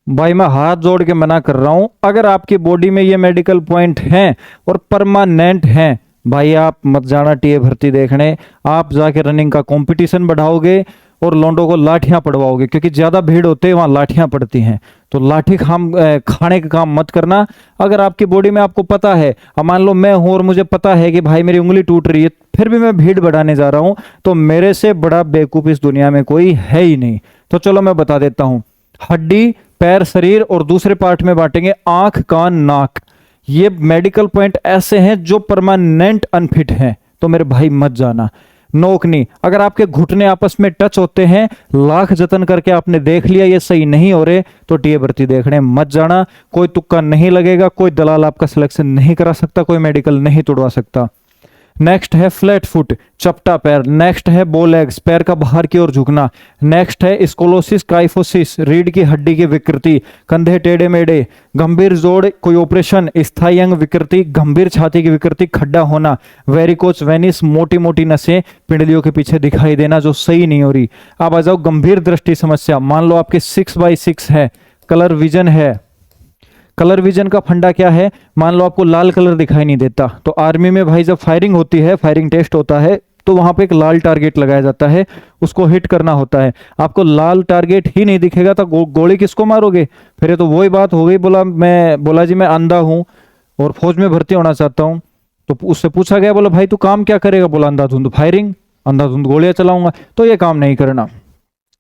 भाई मैं हाथ जोड़ के मना कर रहा हूं, अगर आपकी बॉडी में ये मेडिकल पॉइंट हैं और परमानेंट हैं, भाई आप मत जाना टीए भर्ती देखने। आप जाके रनिंग का कंपटीशन बढ़ाओगे और लोंडों को लाठियां पड़वाओगे, क्योंकि ज्यादा भीड़ होते हैं वहां लाठियां पड़ती हैं। तो लाठी खाने का काम मत करना। अगर आपकी बॉडी में आपको पता है, अब मान लो मैं हूं और मुझे पता है कि भाई मेरी उंगली टूट रही है, फिर भी मैं भीड़ बढ़ाने जा रहा हूं, तो मेरे से बड़ा बेवकूफ इस दुनिया में कोई है ही नहीं। तो चलो मैं बता देता हूं। हड्डी, पैर, शरीर और दूसरे पार्ट में बांटेंगे आंख, कान, नाक। ये मेडिकल पॉइंट ऐसे हैं जो परमानेंट अनफिट हैं, तो मेरे भाई मत जाना। नोकनी, अगर आपके घुटने आपस में टच होते हैं, लाख जतन करके आपने देख लिया ये सही नहीं हो रहे, तो टीए भर्ती देखने मत जाना। कोई तुक्का नहीं लगेगा, कोई दलाल आपका सिलेक्शन नहीं करा सकता, कोई मेडिकल नहीं तोड़वा सकता। नेक्स्ट है फ्लैट फुट, चपटा पैर। नेक्स्ट है बो लेग्स, पैर का बाहर की ओर झुकना। नेक्स्ट है स्कोलोसिस काइफोसिस, रीढ़ की हड्डी की विकृति, कंधे टेढ़े मेढ़े, गंभीर जोड़, कोई ऑपरेशन, स्थायी अंग विकृति, गंभीर छाती की विकृति, खड्डा होना, वेरिकोच वेनिस, मोटी मोटी नसें पिंडलियों के पीछे दिखाई देना जो सही नहीं हो रही। अब आ जाओ गंभीर दृष्टि समस्या। मान लो आपके 6/6 है, कलर विजन है। कलर विजन का फंडा क्या है? मान लो आपको लाल कलर दिखाई नहीं देता, तो आर्मी में भाई जब फायरिंग होती है, फायरिंग टेस्ट होता है, तो वहां पे एक लाल टारगेट लगाया जाता है, उसको हिट करना होता है। आपको लाल टारगेट ही नहीं दिखेगा तो गोली किसको मारोगे? फिर ये तो वही बात हो गई। बोला जी मैं अंधा हूं और फौज में भर्ती होना चाहता हूं। तो उससे पूछा गया, बोला भाई तू काम क्या करेगा? बोला अंधाधुंध फायरिंग, अंधाधुंध गोलियां चलाऊंगा। तो ये काम नहीं करना।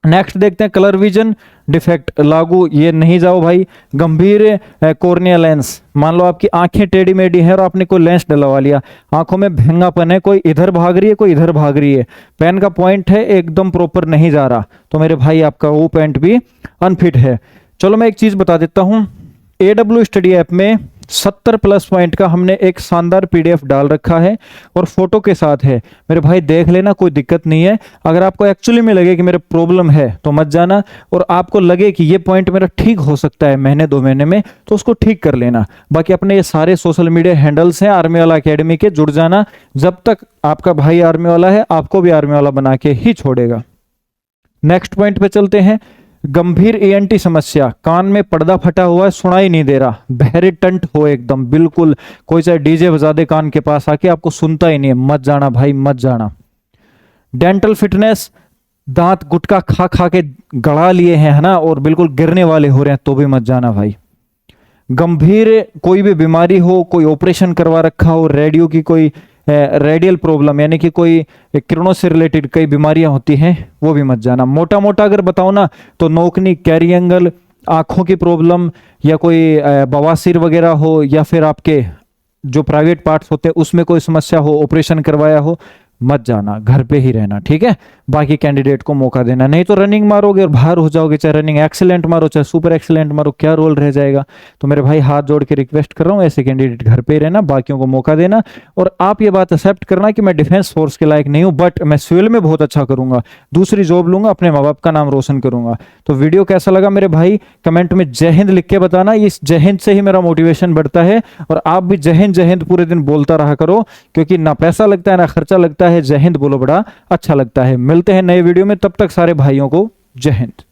नेक्स्ट देखते हैं कलर विजन डिफेक्ट लागू, ये नहीं जाओ भाई। गंभीर कॉर्निया लेंस, मान लो आपकी आंखें टेढ़ी मेढ़ी है और आपने कोई लेंस डलवा लिया, आंखों में भेंगापन है, कोई इधर भाग रही है कोई इधर भाग रही है, पेन का पॉइंट है एकदम प्रॉपर नहीं जा रहा, तो मेरे भाई आपका वो पॉइंट भी अनफिट है। चलो मैं एक चीज बता देता हूं, AW स्टडी ऐप में 70+ पॉइंट का हमने एक शानदार PDF डाल रखा है और फोटो के साथ है। मेरे भाई देख लेना, कोई दिक्कत नहीं है। अगर आपको एक्चुअली में लगे कि मेरे प्रॉब्लम है तो मत जाना, और आपको लगे कि ये पॉइंट मेरा ठीक हो सकता है महीने 2 महीने में, तो उसको ठीक कर लेना। बाकी अपने ये सारे सोशल मीडिया हैंडल्स हैं आर्मी वाला एकेडमी के, जुड़ जाना। जब तक आपका भाई आर्मी वाला है, आपको भी आर्मी वाला बना के ही छोड़ेगा। नेक्स्ट पॉइंट पे चलते हैं। गंभीर ENT समस्या, कान में पर्दा फटा हुआ है, सुनाई नहीं दे रहा, बहरे टंट हो एकदम बिल्कुल, कोई चाहे डीजे बजा दे कान के पास आके, आपको सुनता ही नहीं है, मत जाना भाई मत जाना। डेंटल फिटनेस, दांत गुटका खा खा के गड़ा लिए हैं, है ना, और बिल्कुल गिरने वाले हो रहे हैं, तो भी मत जाना भाई। गंभीर कोई भी बीमारी हो, कोई ऑपरेशन करवा रखा हो, रेडियो की कोई रेडियल प्रॉब्लम, यानी कि कोई किरणों से रिलेटेड कई बीमारियां होती हैं, वो भी मत जाना। मोटा मोटा अगर बताओ ना, तो नोकनी, कैरी एंगल, आंखों की प्रॉब्लम, या कोई बवासीर वगैरह हो, या फिर आपके जो प्राइवेट पार्ट्स होते हैं उसमें कोई समस्या हो, ऑपरेशन करवाया हो, मत जाना, घर पे ही रहना, ठीक है। बाकी कैंडिडेट को मौका देना, नहीं तो रनिंग मारोगे और बाहर हो जाओगे, चाहे रनिंग एक्सीलेंट मारो चाहे सुपर एक्सीलेंट मारो, क्या रोल रह जाएगा। तो मेरे भाई हाथ जोड़ के रिक्वेस्ट कर रहा हूँ, ऐसे कैंडिडेट घर पे ही रहना, बाकियों को मौका देना। और आप ये बात एक्सेप्ट करना कि मैं डिफेंस फोर्स के लायक नहीं हूँ, बट मैं सिविल में बहुत अच्छा करूंगा, दूसरी जॉब लूंगा, अपने माँ बाप का नाम रोशन करूंगा। तो वीडियो कैसा लगा मेरे भाई, कमेंट में जय हिंद लिख के बताना, इस जय हिंद से ही मेरा मोटिवेशन बढ़ता है। और आप भी जय हिंद पूरे दिन बोलता रहा करो, क्योंकि ना पैसा लगता है ना खर्चा लगता है, जय हिंद बोलो, बड़ा अच्छा लगता है। मिलते हैं नए वीडियो में, तब तक सारे भाइयों को जय हिंद।